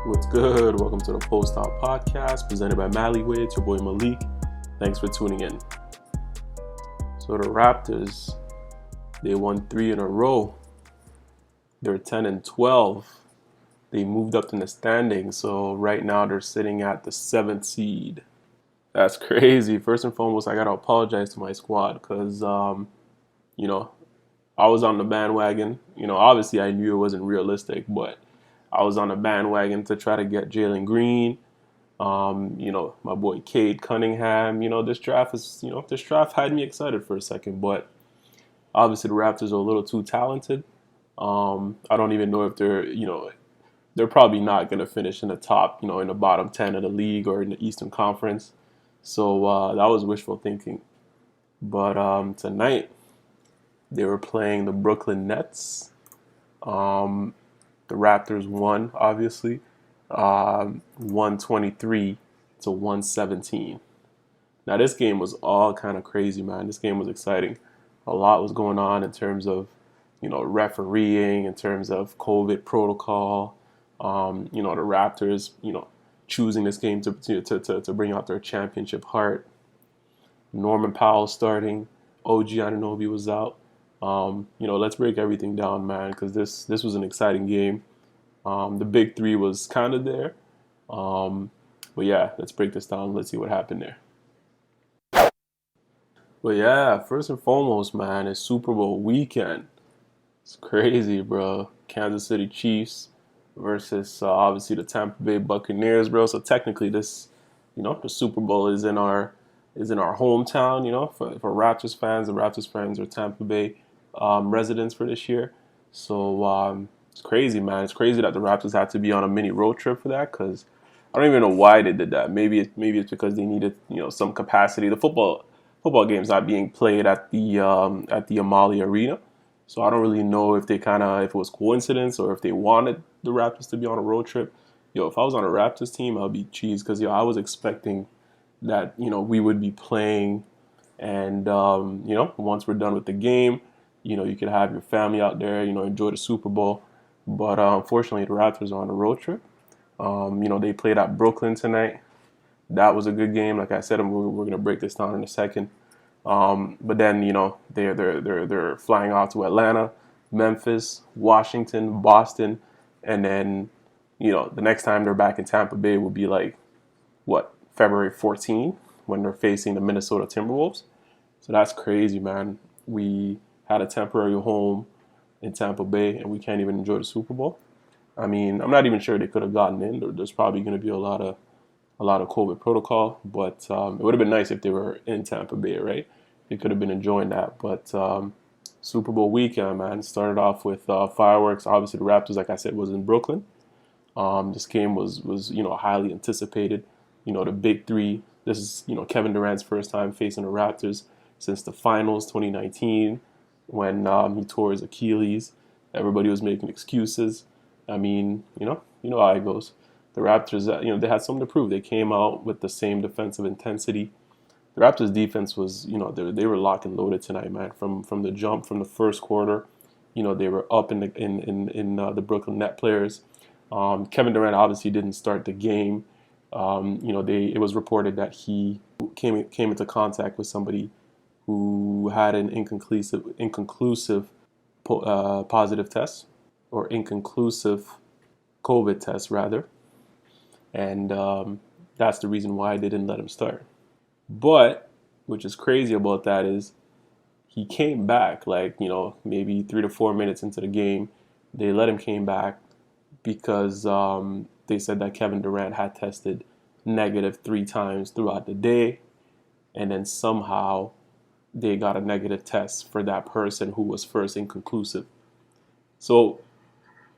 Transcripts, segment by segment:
What's good? Welcome to the Post Out Podcast presented by Mallyway. It's your boy Malik. Thanks for tuning in. So the Raptors, they won 3 in a row. They're 10-12. They moved up in the standings, so right now they're sitting at the 7th seed. That's crazy. First and foremost, I gotta apologize to my squad because, I was on the bandwagon. Obviously I knew it wasn't realistic, but I was on the bandwagon to try to get Jalen Green. My boy Cade Cunningham. This draft had me excited for a second, but obviously the Raptors are a little too talented. I don't even know if they're probably not going to finish in the top, in the bottom 10 of the league or in the Eastern Conference. So that was wishful thinking. But tonight they were playing the Brooklyn Nets. The Raptors won, obviously, 123 to 117. Now, this game was all kind of crazy, man. This game was exciting. A lot was going on in terms of, refereeing, in terms of COVID protocol. The Raptors, choosing this game to bring out their championship heart. Norman Powell starting. OG Anunoby was out. Let's break everything down, man, because this was an exciting game. The big three was kind of there. But yeah, let's break this down. Let's see what happened there. But yeah, first and foremost, man, it's Super Bowl weekend. It's crazy, bro. Kansas City Chiefs versus obviously the Tampa Bay Buccaneers, bro. So technically this, the Super Bowl is in our hometown, for Raptors fans. The Raptors fans are Tampa Bay residents for this year. So it's crazy, man. It's crazy that the Raptors had to be on a mini road trip for that because I don't even know why they did that. Maybe it's because they needed some capacity. The football game's not being played at the Amalie Arena, so I don't really know if if it was coincidence or if they wanted the Raptors to be on a road trip. If I was on a Raptors team, I'd be cheesed because I was expecting that we would be playing, and once we're done with the game, you could have your family out there, enjoy the Super Bowl. But unfortunately, the Raptors are on a road trip. They played at Brooklyn tonight. That was a good game. Like I said, we're going to break this down in a second. But then they're flying out to Atlanta, Memphis, Washington, Boston, and then the next time they're back in Tampa Bay will be like February 14 when they're facing the Minnesota Timberwolves. So that's crazy, man. We had a temporary home in Tampa Bay, and we can't even enjoy the Super Bowl. I mean, I'm not even sure they could have gotten in. There's probably going to be a lot of COVID protocol, but it would have been nice if they were in Tampa Bay, right? They could have been enjoying that. But Super Bowl weekend, man, started off with fireworks. Obviously, the Raptors, like I said, was in Brooklyn. This game was highly anticipated. The big three. This is Kevin Durant's first time facing the Raptors since the finals 2019 when he tore his Achilles. Everybody was making excuses. I mean, you know how it goes. The Raptors, they had something to prove. They came out with the same defensive intensity. The Raptors' defense was, they were lock and loaded tonight, man. From the jump, from the first quarter, they were up in the Brooklyn Net players. Kevin Durant obviously didn't start the game. It was reported that he came into contact with somebody who had an inconclusive positive test, or inconclusive COVID test, rather. And that's the reason why they didn't let him start. But, which is crazy about that is, he came back, maybe 3 to 4 minutes into the game. They let him came back because they said that Kevin Durant had tested negative 3 times throughout the day. And then somehow they got a negative test for that person who was first inconclusive. So,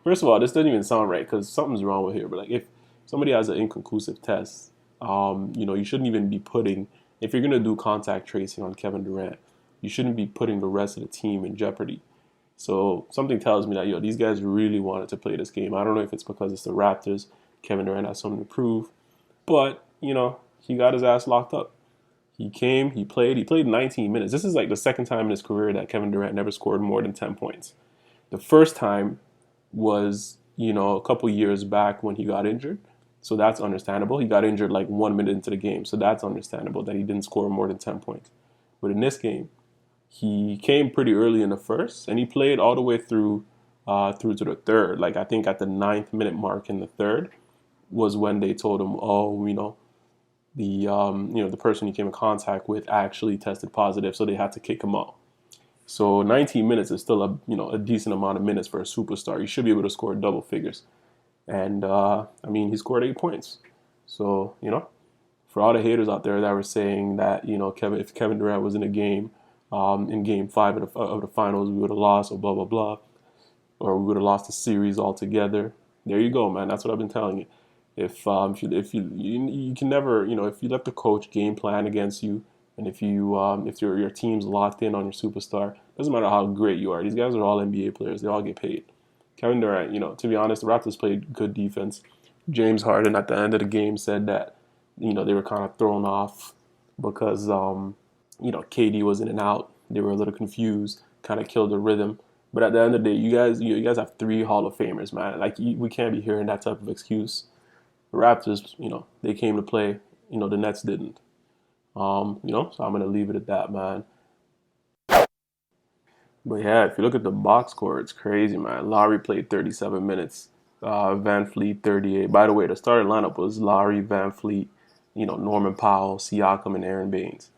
first of all, this doesn't even sound right because something's wrong with here. But if somebody has an inconclusive test, you shouldn't even be putting, if you're going to do contact tracing on Kevin Durant, you shouldn't be putting the rest of the team in jeopardy. So something tells me that, these guys really wanted to play this game. I don't know if it's because it's the Raptors. Kevin Durant has something to prove. But, he got his ass locked up. He came, he played 19 minutes. This is like the second time in his career that Kevin Durant never scored more than 10 points. The first time was a couple years back when he got injured. So that's understandable. He got injured like 1 minute into the game. So that's understandable that he didn't score more than 10 points. But in this game, he came pretty early in the first, and he played all the way through to the third. Like I think at the 9th minute mark in the third was when they told him, oh, the person he came in contact with actually tested positive, so they had to kick him out. So 19 minutes is still a decent amount of minutes for a superstar. You should be able to score double figures, and I mean he scored 8 points. So for all the haters out there that were saying that if Kevin Durant was in a game, in Game 5 of the finals, we would have lost or blah blah blah, or we would have lost the series altogether. There you go, man. That's what I've been telling you. If you can never if you let the coach game plan against you, and if your team's locked in on your superstar, doesn't matter how great you are. These guys are all NBA players. They all get paid. Kevin Durant, to be honest, the Raptors played good defense. James Harden at the end of the game said that they were kind of thrown off because KD was in and out. They were a little confused, kind of killed the rhythm. But at the end of the day, you guys have 3 Hall of Famers, man. Like we can't be hearing that type of excuse. The Raptors, they came to play. The Nets didn't. So I'm gonna leave it at that, man. But yeah, if you look at the box score, it's crazy, man. Lowry played 37 minutes. Van Fleet 38. By the way, the starting lineup was Lowry, Van Fleet, Norman Powell, Siakam, and Aaron Baines.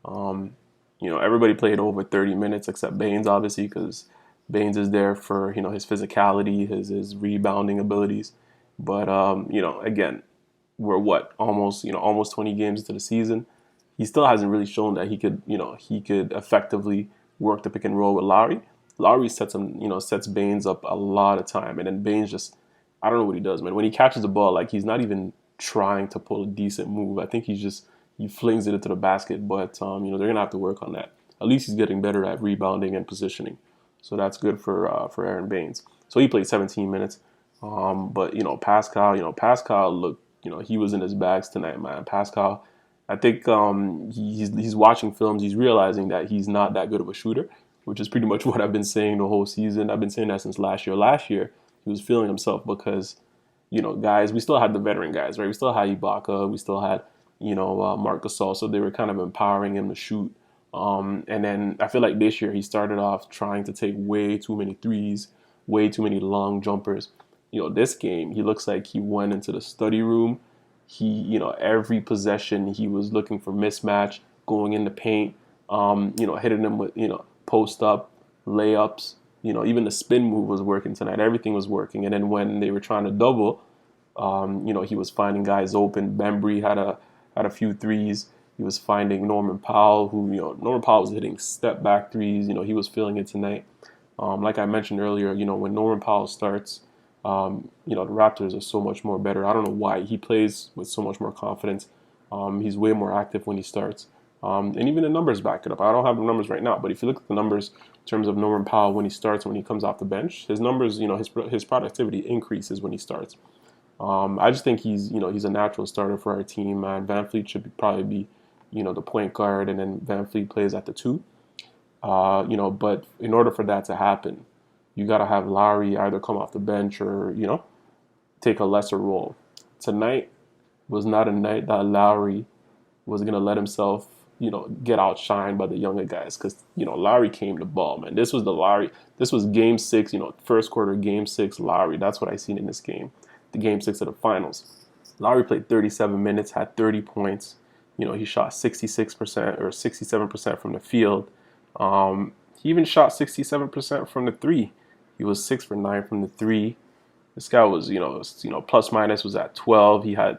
Everybody played over 30 minutes except Baines, obviously, because Baines is there for his physicality, his rebounding abilities. But again, we're almost 20 games into the season. He still hasn't really shown that he could effectively work the pick and roll with Lowry. Lowry sets Baines up a lot of time, and then Baines just, I don't know what he does, man. When he catches the ball, like he's not even trying to pull a decent move. I think he flings it into the basket, but they're gonna have to work on that. At least he's getting better at rebounding and positioning, so that's good for Aaron Baines. So he played 17 minutes, but Pascal looked, he was in his bags tonight, man. Pascal, I think he's watching films. He's realizing that he's not that good of a shooter, which is pretty much what I've been saying the whole season. I've been saying that since last year. Last year, he was feeling himself because, guys, we still had the veteran guys, right? We still had Ibaka. We still had, Marc Gasol. So they were kind of empowering him to shoot. And then I feel like this year he started off trying to take way too many threes, way too many long jumpers. This game, he looks like he went into the study room. Every possession he was looking for mismatch, going in the paint, hitting them with, post up, layups. Even the spin move was working tonight. Everything was working. And then when they were trying to double, he was finding guys open. Bembry had a few threes. He was finding Norman Powell, who, Norman Powell was hitting step back threes. He was feeling it tonight. Like I mentioned earlier, when Norman Powell starts, the Raptors are so much more better. I don't know why. He plays with so much more confidence. He's way more active when he starts. And even the numbers back it up. I don't have the numbers right now, but if you look at the numbers in terms of Norman Powell when he starts, when he comes off the bench, his numbers, his productivity increases when he starts. I just think he's a natural starter for our team, man. Van Fleet should probably be, the point guard, and then Van Fleet plays at the 2. But in order for that to happen, you got to have Lowry either come off the bench or, take a lesser role. Tonight was not a night that Lowry was going to let himself, get outshined by the younger guys, because, Lowry came to ball, man. This was game 6, first quarter, game 6, Lowry. That's what I seen in this game, the game 6 of the finals. Lowry played 37 minutes, had 30 points. He shot 66% or 67% from the field. He even shot 67% from the 3. He was 6 for 9 from the 3. This guy was, plus minus was at 12. He had,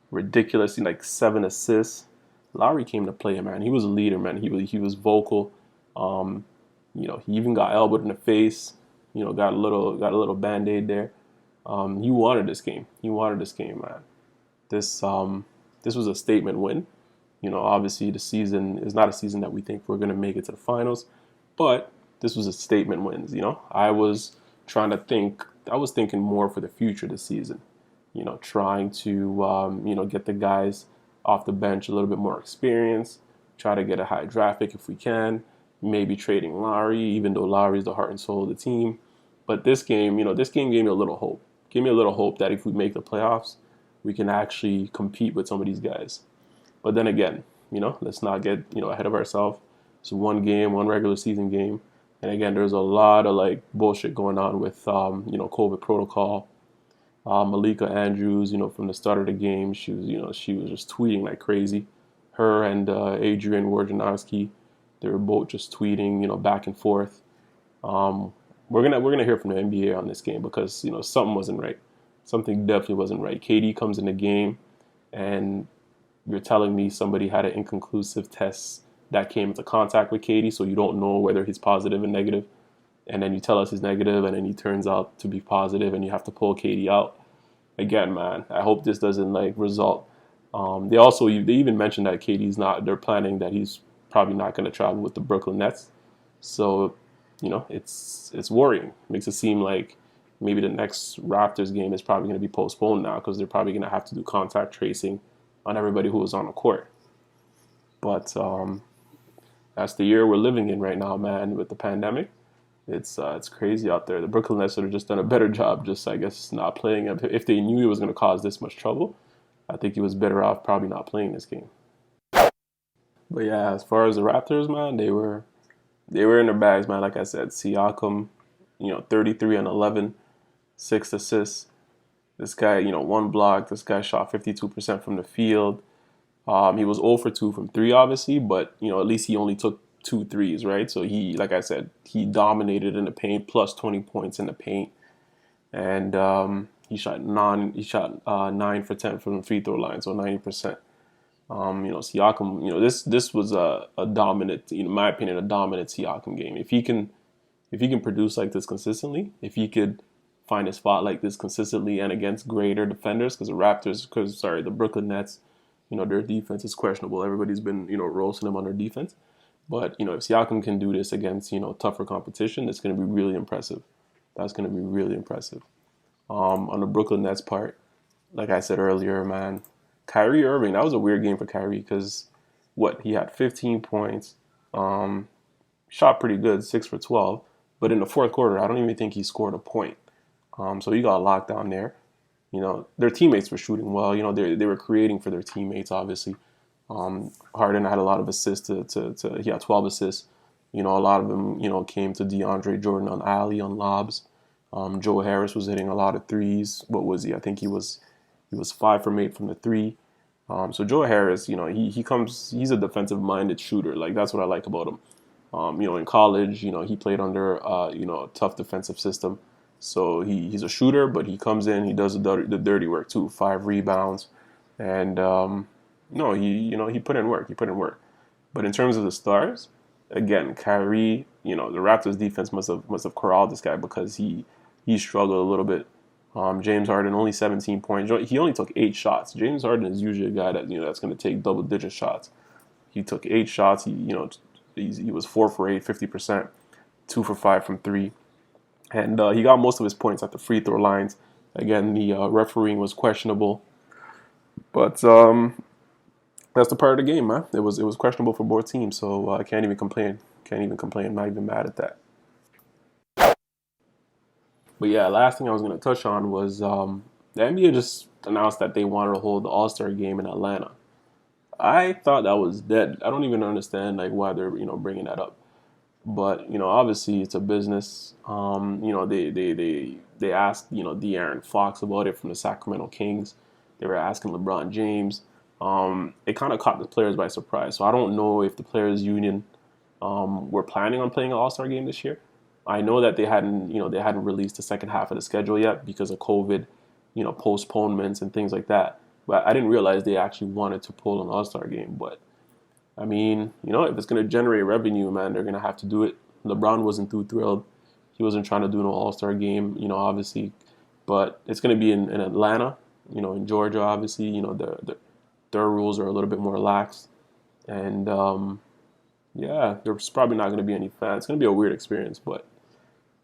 ridiculously like 7 assists. Lowry came to play, man. He was a leader, man. He was vocal. He even got elbowed in the face. Got a little band-aid there. He wanted this game. He wanted this game, man. This was a statement win. Obviously the season is not a season that we think we're going to make it to the finals, but this was a statement wins. I was thinking more for the future this season, trying to, get the guys off the bench a little bit more experience, try to get a high draft pick if we can, maybe trading Lowry, even though Lowry is the heart and soul of the team. But this game, this game gave me a little hope. Gave me a little hope that if we make the playoffs, we can actually compete with some of these guys. But then again, let's not get, ahead of ourselves. It's one game, one regular season game. And again, there's a lot of like bullshit going on with, COVID protocol. Malika Andrews, from the start of the game, she was just tweeting like crazy. Her and Adrian Wojnarowski, they were both just tweeting, back and forth. Um, we're gonna hear from the NBA on this game because something wasn't right. Something definitely wasn't right. KD comes in the game, and you're telling me somebody had an inconclusive test that came into contact with KD, so you don't know whether he's positive and negative. And then you tell us he's negative, and then he turns out to be positive, and you have to pull KD out. Again, man, I hope this doesn't like result. They even mentioned that KD's not. They're planning that he's probably not going to travel with the Brooklyn Nets. So, it's worrying. It makes it seem like maybe the next Raptors game is probably going to be postponed now because they're probably going to have to do contact tracing on everybody who was on the court. But that's the year we're living in right now, man, with the pandemic. It's crazy out there. The Brooklyn Nets should have just done a better job, just I guess not playing. If they knew it was going to cause this much trouble, I think he was better off probably not playing this game. But yeah, as far as the Raptors, man, they were in their bags, man. Like I said, Siakam, 33 and 11, 6 assists. This guy, one block. This guy shot 52% from the field. He was 0 for 2 from 3, obviously, but at least he only took 2 threes, right? So he, like I said, he dominated in the paint, plus 20 points in the paint, and he shot 9 for 10 from the free throw line, so 90%. Siakam, this was a dominant, in my opinion, a dominant Siakam game. If he can produce like this consistently, if he could find a spot like this consistently and against greater defenders, the Brooklyn Nets, their defense is questionable. Everybody's been, roasting them on their defense. But, if Siakam can do this against, tougher competition, it's going to be really impressive. That's going to be really impressive. On the Brooklyn Nets part, like I said earlier, man, Kyrie Irving, that was a weird game for Kyrie because he had 15 points, shot pretty good, 6 for 12. But in the fourth quarter, I don't even think he scored a point. So he got locked down there. Their teammates were shooting well. They were creating for their teammates, obviously. Harden had a lot of assists he had 12 assists. A lot of them, came to DeAndre Jordan on alley, on lobs. Joe Harris was hitting a lot of threes. What was he? I think he was 5 from 8 from the three. So Joe Harris, he's a defensive minded shooter. Like that's what I like about him. In college, he played under, a tough defensive system. So he's a shooter, but he comes in, he does the dirty work too. 5 rebounds, and no, he put in work. He put in work. But in terms of the stars, again, Kyrie, the Raptors defense must have corralled this guy because he struggled a little bit. James Harden only 17 points. He only took 8 shots. James Harden is usually a guy that that's going to take double-digit shots. He took 8 shots. He was 4 for 8, 50%, 2 for 5 from 3. And he got most of his points at the free throw lines. Again, the refereeing was questionable, but that's the part of the game, man. It was questionable for both teams, so I can't even complain. Can't even complain. I'm not even mad at that. But yeah, last thing I was going to touch on was the NBA just announced that they wanted to hold the All-Star game in Atlanta. I thought that was dead. I don't even understand why they're bringing that up. But obviously it's a business. They asked De'Aaron Fox about it from the Sacramento Kings. They were asking LeBron James. It kind of caught the players by surprise. So I don't know if the players' union were planning on playing an All-Star game this year. I know that they hadn't released the second half of the schedule yet because of COVID, postponements and things like that. But I didn't realize they actually wanted to pull an All-Star game. But I mean, if it's going to generate revenue, man, they're going to have to do it. LeBron wasn't too thrilled. He wasn't trying to do no All-Star game, obviously. But it's going to be in Atlanta, in Georgia, obviously. Their rules are a little bit more lax. And, yeah, there's probably not going to be any fans. It's going to be a weird experience, but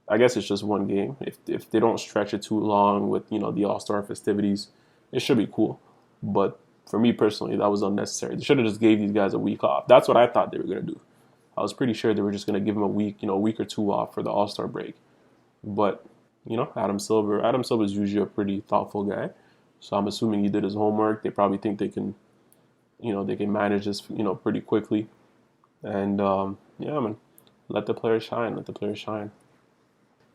I guess it's just one game. If they don't stretch it too long with, the All-Star festivities, it should be cool. But for me personally, that was unnecessary. They should have just gave these guys a week off. That's what I thought they were going to do. I was pretty sure they were just going to give them a week or two off for the All-Star break. But Adam Silver. Adam Silver is usually a pretty thoughtful guy, so I'm assuming he did his homework. They probably think they can manage this, pretty quickly. And yeah, man, let the players shine. Let the players shine.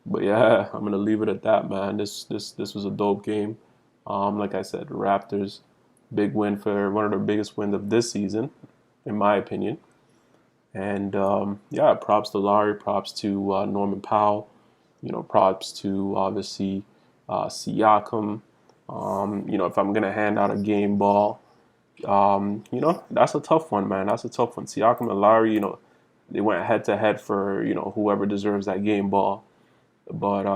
But yeah, I'm gonna leave it at that, man. This was a dope game. Like I said, Raptors, big win for one of the biggest wins of this season, in my opinion. And yeah, props to Larry, props to Norman Powell, props to obviously Siakam. If I'm gonna hand out a game ball, that's a tough one, man. That's a tough one. Siakam and Larry, they went head to head for whoever deserves that game ball. But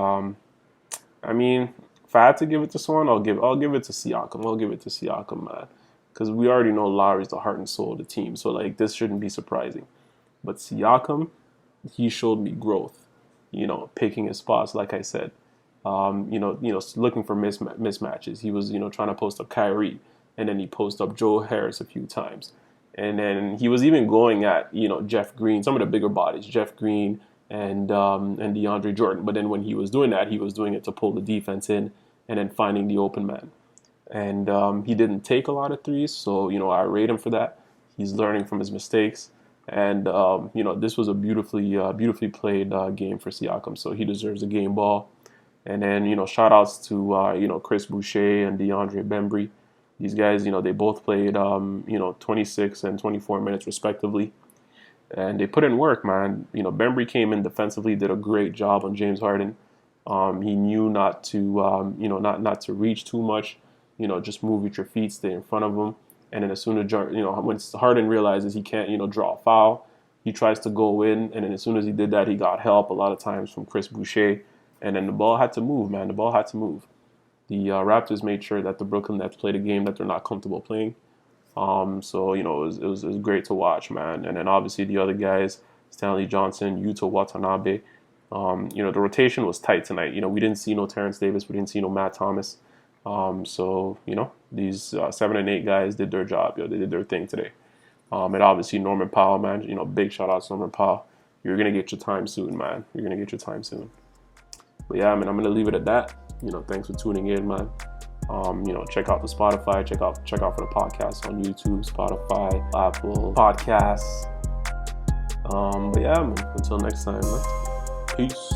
I mean, if I had to give it to someone, I'll give it to Siakam. I'll give it to Siakam, man, because we already know Lowry's the heart and soul of the team. So like this shouldn't be surprising. But Siakam, he showed me growth. Picking his spots, like I said. Looking for mismatches. He was trying to post up Kyrie, and then he posted up Joe Harris a few times. And then he was even going at Jeff Green, some of the bigger bodies, Jeff Green and DeAndre Jordan. But then when he was doing that, he was doing it to pull the defense in and then finding the open man. And he didn't take a lot of threes, so I rate him for that. He's learning from his mistakes, and this was a beautifully played game for Siakam, so he deserves a game ball. And then shout outs to Chris Boucher and DeAndre Bembry. These guys, they both played 26 and 24 minutes respectively. And they put in work, man. Bembry came in defensively, did a great job on James Harden. He knew not to, not to reach too much. Just move with your feet, stay in front of him. And then as soon as when Harden realizes he can't, draw a foul, he tries to go in. And then as soon as he did that, he got help a lot of times from Chris Boucher. And then the ball had to move, man. The ball had to move. The Raptors made sure that the Brooklyn Nets played a game that they're not comfortable playing. So it was great to watch, man. And then obviously the other guys, Stanley Johnson, Yuta Watanabe. The rotation was tight tonight. We didn't see no Terrence Davis, we didn't see no Matt Thomas. So these 7 and 8 guys did their job. They did their thing today. And obviously Norman Powell, man. Big shout out to Norman Powell. You're gonna get your time soon, man. You're gonna get your time soon. But yeah, man, I'm gonna leave it at that. Thanks for tuning in, man. Check out the Spotify, check out for the podcast on YouTube, Spotify, Apple Podcasts. But yeah, man, until next time, man. Peace.